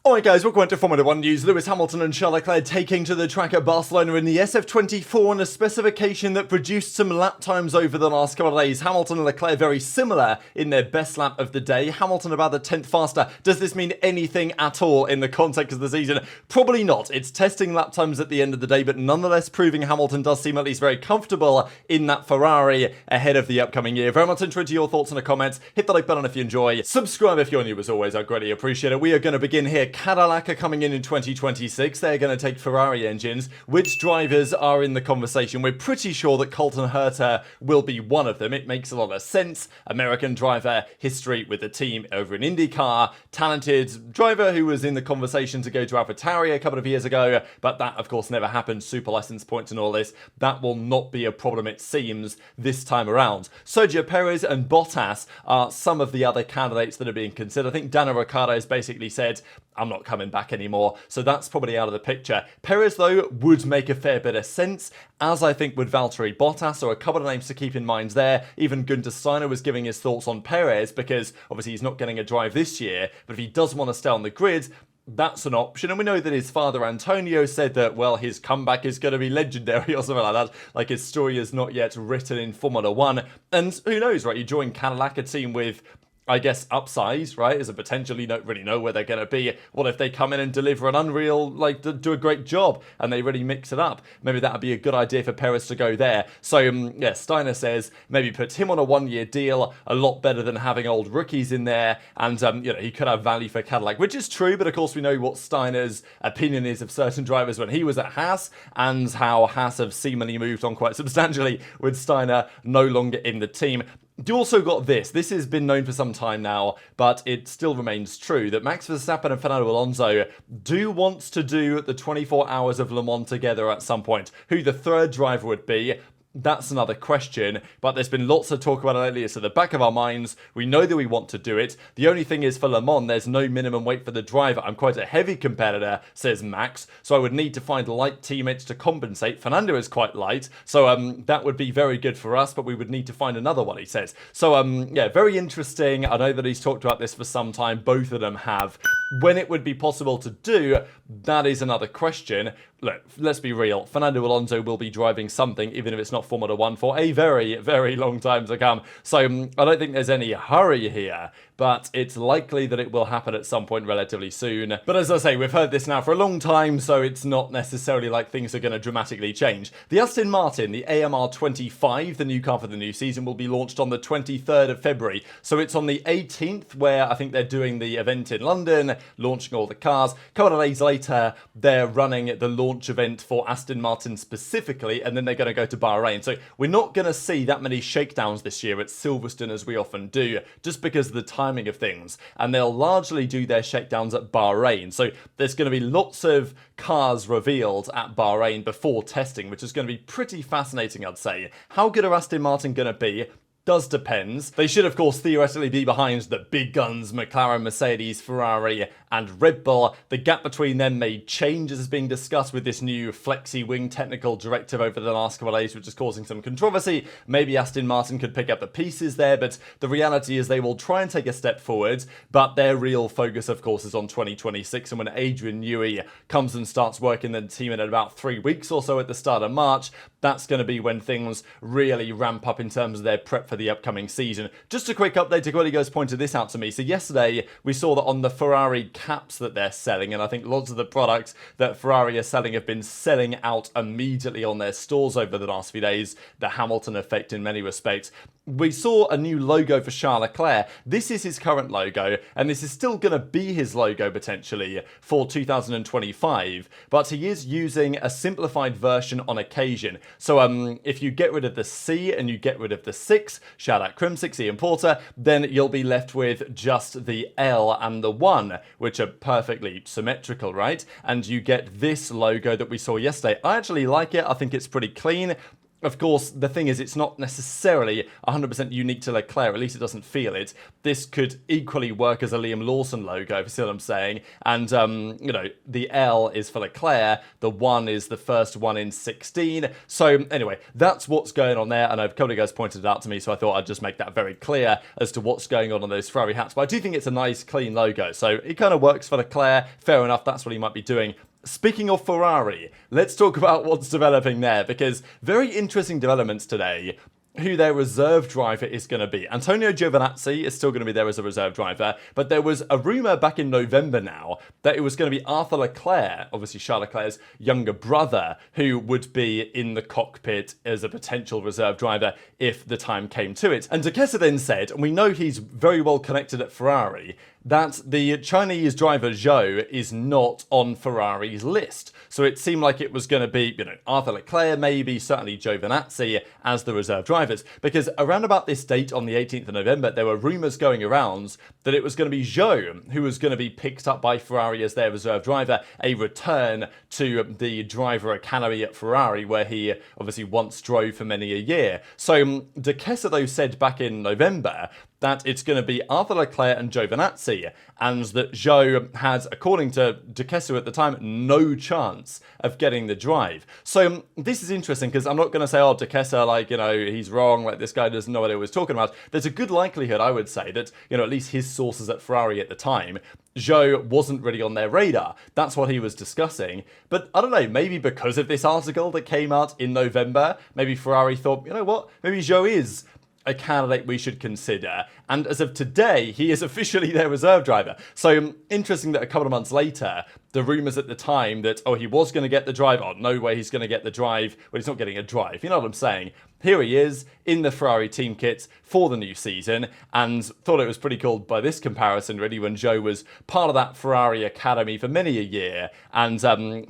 Alright guys, welcome to Formula 1 news. Lewis Hamilton and Charles Leclerc taking to the track at Barcelona in the SF24 on a specification that produced some lap times over the last couple of days. Hamilton and Leclerc very similar in their best lap of the day. Hamilton about the 10th faster. Does this mean anything at all in the context of the season? Probably not. It's testing lap times at the end of the day, but nonetheless proving Hamilton does seem at least very comfortable in that Ferrari ahead of the upcoming year. Very much interested in your thoughts in the comments. Hit the like button if you enjoy. Subscribe if you're new as always. I greatly appreciate it. We are going to begin here. Cadillac are coming in 2026. They're going to take Ferrari engines. Which drivers are in the conversation? We're pretty sure that Colton Herta will be one of them. It makes a lot of sense. American driver, history with the team over in IndyCar. Talented driver who was in the conversation to go to AlphaTauri a couple of years ago, but that of course never happened. Super license points and all this. That will not be a problem, it seems, this time around. Sergio Perez and Bottas are some of the other candidates that are being considered. I think Daniel Ricciardo has basically said, I'm not coming back anymore, so that's probably out of the picture. Perez, though, would make a fair bit of sense, as I think would Valtteri Bottas, so a couple of names to keep in mind there. Even Gunther Steiner was giving his thoughts on Perez, because obviously he's not getting a drive this year, but if he does want to stay on the grid, that's an option. And we know that his father Antonio said that, well, his comeback is going to be legendary or something like that. Like his story is not yet written in Formula 1. And who knows, right? You join Cadillac, a team with, I guess, upsize, right? As a potential, you don't really know where they're going to be. What if they come in and deliver an unreal, do a great job and they really mix it up? Maybe that would be a good idea for Perez to go there. So, yeah, Steiner says maybe put him on a one-year deal, a lot better than having old rookies in there. And, he could have value for Cadillac, which is true. But of course, we know what Steiner's opinion is of certain drivers when he was at Haas and how Haas have seemingly moved on quite substantially with Steiner no longer in the team. You also got this. This has been known for some time now, but it still remains true that Max Verstappen and Fernando Alonso do want to do the 24 hours of Le Mans together at some point. Who the third driver would be, that's another question, but there's been lots of talk about it lately. It's at the back of our minds. We know that we want to do it. The only thing is for Le Mans, there's no minimum weight for the driver. I'm quite a heavy competitor, says Max, so I would need to find light teammates to compensate. Fernando is quite light, so that would be very good for us, but we would need to find another one, he says. So, yeah, very interesting. I know that he's talked about this for some time. Both of them have. When it would be possible to do, that is another question. Look, let's be real. Fernando Alonso will be driving something, even if it's not Formula 1, for a very, very long time to come. So I don't think there's any hurry here, but it's likely that it will happen at some point relatively soon. But as I say, we've heard this now for a long time, so it's not necessarily like things are going to dramatically change. The Aston Martin, the AMR 25, the new car for the new season, will be launched on the 23rd of February. So it's on the 18th, where I think they're doing the event in London, launching all the cars. A couple of days later, they're running the launch event for Aston Martin specifically, and then they're going to go to Bahrain. So we're not going to see that many shakedowns this year at Silverstone as we often do, just because of the timing of things. And they'll largely do their shakedowns at Bahrain. So there's going to be lots of cars revealed at Bahrain before testing, which is going to be pretty fascinating, I'd say. How good are Aston Martin going to be? Does depends. They should, of course, theoretically be behind the big guns, McLaren, Mercedes, Ferrari, and Red Bull. The gap between them may change, as is being discussed with this new flexi wing technical directive over the last couple of days, which is causing some controversy. Maybe Aston Martin could pick up the pieces there, but the reality is they will try and take a step forward, but their real focus, of course, is on 2026, and when Adrian Newey comes and starts working the team in about 3 weeks or so at the start of March, that's going to be when things really ramp up in terms of their prep for the upcoming season. Just a quick update, Guiligo's pointed this out to me. So yesterday we saw that on the Ferrari caps that they're selling, and I think lots of the products that Ferrari are selling have been selling out immediately on their stores over the last few days, the Hamilton effect in many respects. We saw a new logo for Charles Leclerc. This is his current logo, and this is still going to be his logo potentially for 2025, but he is using a simplified version on occasion. So if you get rid of the C and you get rid of the 6, shout out Crim6, Ian Porter, then you'll be left with just the L and the 1, which are perfectly symmetrical, right? And you get this logo that we saw yesterday. I actually like it. I think it's pretty clean. Of course, the thing is, it's not necessarily 100% unique to Leclerc, at least it doesn't feel it. This could equally work as a Liam Lawson logo, if you see what I'm saying. And, you know, the L is for Leclerc, the 1 is the first one in 16. So, anyway, that's what's going on there, and a couple of guys pointed it out to me, so I thought I'd just make that very clear as to what's going on those Ferrari hats. But I do think it's a nice, clean logo, so it kind of works for Leclerc. Fair enough, that's what he might be doing. Speaking of Ferrari, let's talk about what's developing there, because very interesting developments today. Who their reserve driver is going to be. Antonio Giovinazzi is still going to be there as a reserve driver, but there was a rumour back in November now that it was going to be Arthur Leclerc, obviously Charles Leclerc's younger brother, who would be in the cockpit as a potential reserve driver if the time came to it. And Duquesne then said, and we know he's very well connected at Ferrari, that the Chinese driver Zhou is not on Ferrari's list. So it seemed like it was going to be, you know, Arthur Leclerc, maybe, certainly Giovinazzi as the reserve drivers. Because around about this date on the 18th of November, there were rumours going around that it was going to be Zhou who was going to be picked up by Ferrari as their reserve driver, a return to the driver academy at Ferrari, where he obviously once drove for many a year. So Duquesne, though, said back in November that it's going to be Arthur Leclerc and Giovinazzi, and that Zhou had, according to Duquesne at the time, no chance of getting the drive. So this is interesting, because I'm not going to say, oh, Duquesne, like, you know, he's wrong, like, this guy doesn't know what he was talking about. There's a good likelihood, I would say, that, you know, at least his sources at Ferrari at the time, Zhou wasn't really on their radar. That's what he was discussing. But I don't know, maybe because of this article that came out in November, maybe Ferrari thought, you know what, maybe Zhou is a candidate we should consider. And as of today, he is officially their reserve driver. So interesting that a couple of months later, the rumours at the time that, oh, he was going to get the drive, oh, no way he's going to get the drive. Well, he's not getting a drive. You know what I'm saying? Here he is in the Ferrari team kit for the new season, and thought it was pretty cool by this comparison, really, when Zhou was part of that Ferrari academy for many a year, and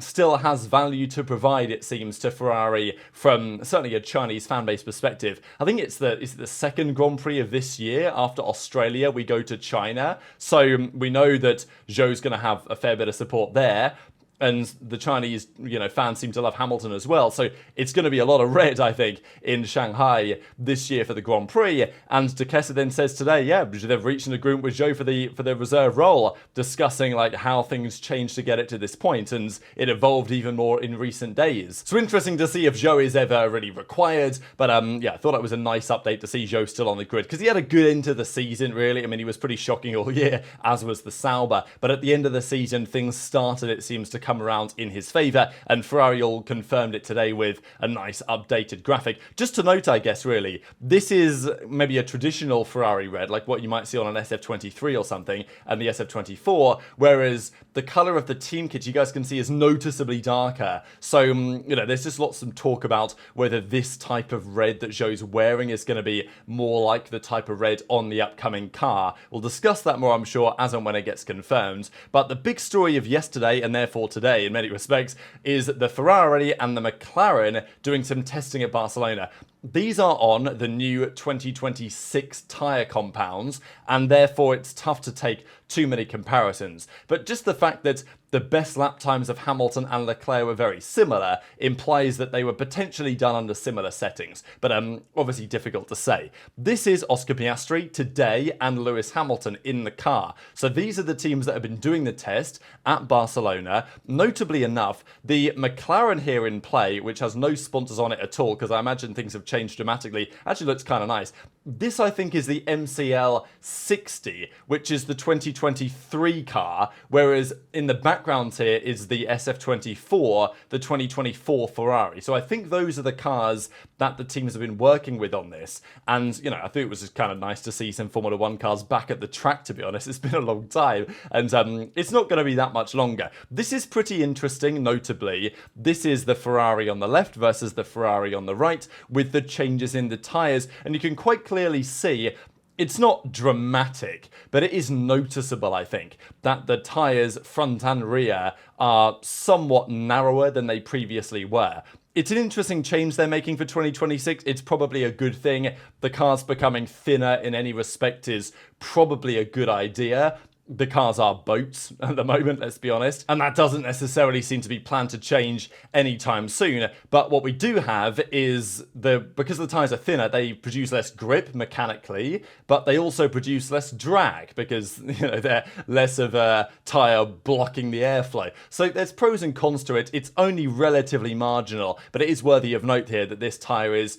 still has value to provide, it seems, to Ferrari from certainly a Chinese fan base perspective. I think it's the second Grand Prix of this year. After Australia, we go to China, so we know that Zhou's going to have a fair bit of support there. And the Chinese, you know, fans seem to love Hamilton as well. So it's going to be a lot of red, I think, in Shanghai this year for the Grand Prix. And Duquesne then says today, yeah, they've reached an agreement with Zhou for the reserve role, discussing like how things changed to get it to this point, and it evolved even more in recent days. So interesting to see if Zhou is ever really required. But yeah, I thought it was a nice update to see Zhou still on the grid, because he had a good end to the season, really. I mean, he was pretty shocking all year, as was the Sauber. But at the end of the season, things started, it seems, to come around in his favour, and Ferrari all confirmed it today with a nice updated graphic. Just to note, I guess, really, this is maybe a traditional Ferrari red, like what you might see on an SF23 or something, and the SF24, whereas the colour of the team kit, you guys can see, is noticeably darker. So, you know, there's just lots of talk about whether this type of red that Zhou's wearing is going to be more like the type of red on the upcoming car. We'll discuss that more, I'm sure, as and when it gets confirmed. But the big story of yesterday, and therefore today, in many respects, is the Ferrari and the McLaren doing some testing at Barcelona. These are on the new 2026 tyre compounds, and therefore it's tough to take too many comparisons. But just the fact that the best lap times of Hamilton and Leclerc were very similar implies that they were potentially done under similar settings, but obviously difficult to say. This is Oscar Piastri today and Lewis Hamilton in the car. So these are the teams that have been doing the test at Barcelona. Notably enough, the McLaren here in play, which has no sponsors on it at all, because I imagine things have changed dramatically, actually looks kind of nice. This, I think, is the MCL 60, which is the 2023 car, whereas in the background here is the SF24, the 2024 Ferrari. So I think those are the cars that the teams have been working with on this. And, you know, I think it was just kind of nice to see some Formula 1 cars back at the track, to be honest. It's been a long time, and it's not going to be that much longer. This is pretty interesting, notably. This is the Ferrari on the left versus the Ferrari on the right, with the changes in the tyres, and you can quite clearly see it's not dramatic, but it is noticeable, I think, that the tyres front and rear are somewhat narrower than they previously were. It's an interesting change they're making for 2026. It's probably a good thing. The cars becoming thinner in any respect is probably a good idea. the cars are boats at the moment, let's be honest, and that doesn't necessarily seem to be planned to change anytime soon. But what we do have is because the tyres are thinner, they produce less grip mechanically, but they also produce less drag because they're less of a tyre blocking the airflow. So there's pros and cons to it. It's only relatively marginal, but it is worthy of note here that this tyre is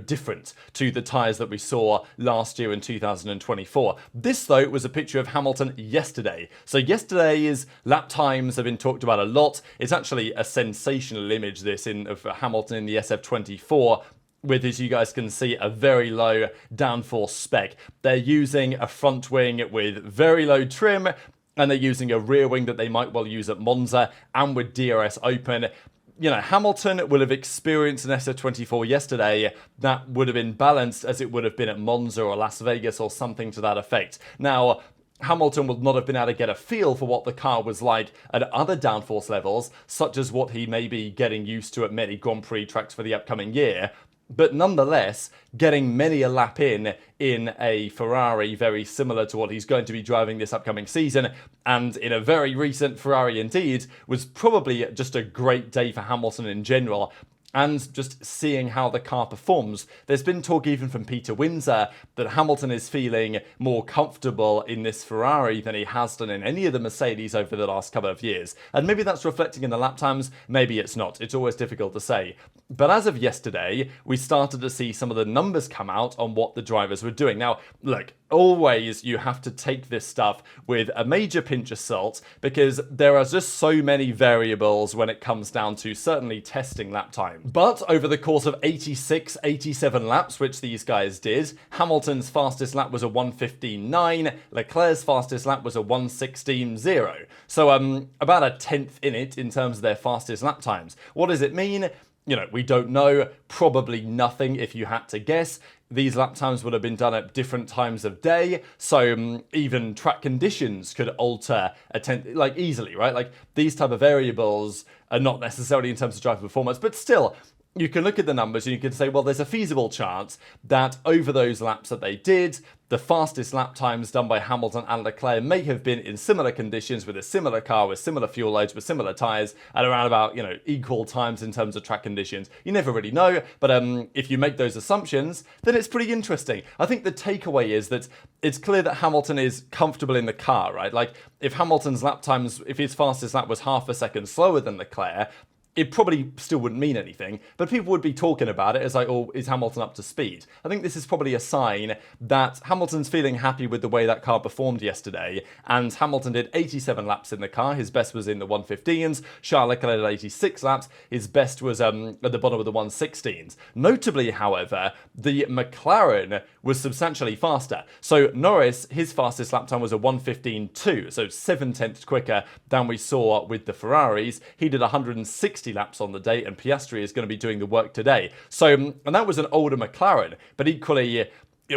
different to the tyres that we saw last year in 2024. This, though, was a picture of Hamilton yesterday. So yesterday's lap times have been talked about a lot. It's actually a sensational image, this, of Hamilton in the SF24, with, as you guys can see, a very low downforce spec. They're using a front wing with very low trim, and they're using a rear wing that they might well use at Monza, and with DRS open. Hamilton will have experienced an SF24 yesterday that would have been balanced as it would have been at Monza or Las Vegas or something to that effect. Now, Hamilton would not have been able to get a feel for what the car was like at other downforce levels, such as what he may be getting used to at many Grand Prix tracks for the upcoming year. But nonetheless, getting many a lap in a Ferrari very similar to what he's going to be driving this upcoming season, and in a very recent Ferrari indeed, was probably just a great day for Hamilton in general. And just seeing how the car performs. There's been talk even from Peter Windsor that Hamilton is feeling more comfortable in this Ferrari than he has done in any of the Mercedes over the last couple of years. And maybe that's reflecting in the lap times, maybe it's not. It's always difficult to say. But as of yesterday, we started to see some of the numbers come out on what the drivers were doing. Now, look, always you have to take this stuff with a major pinch of salt because there are just so many variables when it comes down to certainly testing lap time. But over the course of 86, 87 laps, which these guys did, Hamilton's fastest lap was a 1:15.9, Leclerc's fastest lap was a 1:16.0. So about a tenth in it in terms of their fastest lap times. What does it mean? We don't know. Probably nothing if you had to guess. These lap times would have been done at different times of day, so even track conditions could alter easily, right? Like, these type of variables are not necessarily in terms of driver performance, but still, you can look at the numbers and you can say, well, there's a feasible chance that over those laps that they did, the fastest lap times done by Hamilton and Leclerc may have been in similar conditions with a similar car, with similar fuel loads, with similar tyres, at around about, equal times in terms of track conditions. You never really know, but if you make those assumptions, then it's pretty interesting. I think the takeaway is that it's clear that Hamilton is comfortable in the car, right? Like, if Hamilton's lap times, if his fastest lap was half a second slower than Leclerc, it probably still wouldn't mean anything, but people would be talking about it as like, oh, is Hamilton up to speed? I think this is probably a sign that Hamilton's feeling happy with the way that car performed yesterday, and Hamilton did 87 laps in the car. His best was in the 1:15s. Charles Leclerc did 86 laps. His best was at the bottom of the 1:16s. Notably, however, the McLaren was substantially faster. So Norris, his fastest lap time was a 1:15.2, so 7/10 quicker than we saw with the Ferraris. He did 160 laps on the day, and Piastri is going to be doing the work today. So, and that was an older McLaren, but equally,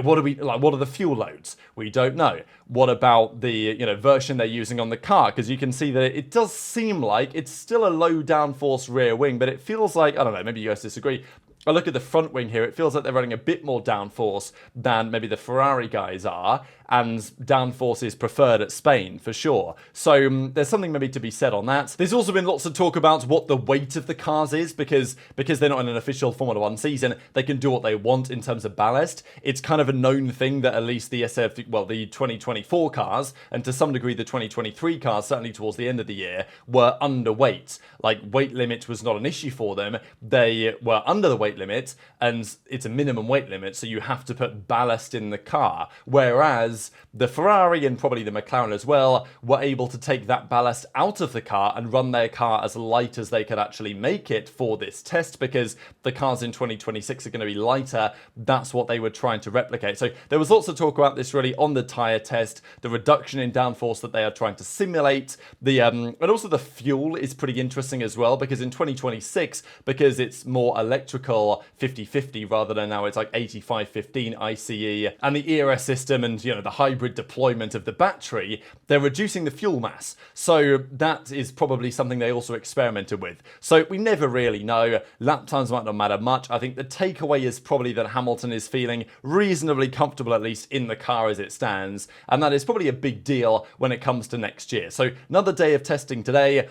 what are the fuel loads? We don't know. What about the version they're using on the car? Because you can see that it does seem like it's still a low downforce rear wing, but it feels like, I don't know, maybe you guys disagree. I look at the front wing here, it feels like they're running a bit more downforce than maybe the Ferrari guys are, and downforce is preferred at Spain, for sure. So there's something maybe to be said on that. There's also been lots of talk about what the weight of the cars is, because they're not in an official Formula 1 season, they can do what they want in terms of ballast. It's kind of a known thing that at least the the 2024 cars, and to some degree the 2023 cars, certainly towards the end of the year, were underweight. Like, weight limit was not an issue for them. They were under the weight limit, and it's a minimum weight limit, so you have to put ballast in the car. Whereas the Ferrari and probably the McLaren as well were able to take that ballast out of the car and run their car as light as they could actually make it for this test, because the cars in 2026 are going to be lighter. That's what they were trying to replicate. So there was lots of talk about this really on the tyre test, the reduction in downforce that they are trying to simulate, and also the fuel is pretty interesting as well, because in 2026, because it's more electrical 50-50 rather than now it's like 85-15 ICE, and the ERS system and the hybrid deployment of the battery, they're reducing the fuel mass. So that is probably something they also experimented with. So we never really know. Lap times might not matter much. I think the takeaway is probably that Hamilton is feeling reasonably comfortable, at least in the car as it stands. And that is probably a big deal when it comes to next year. So another day of testing today.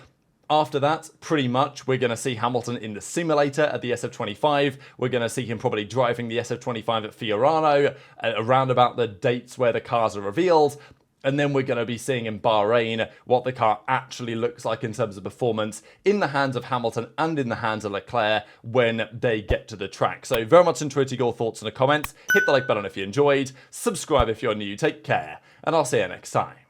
After that, pretty much, we're going to see Hamilton in the simulator at the SF25. We're going to see him probably driving the SF25 at Fiorano, around about the dates where the cars are revealed. And then we're going to be seeing in Bahrain what the car actually looks like in terms of performance in the hands of Hamilton and in the hands of Leclerc when they get to the track. So very much enjoyed your thoughts in the comments. Hit the like button if you enjoyed. Subscribe if you're new. Take care. And I'll see you next time.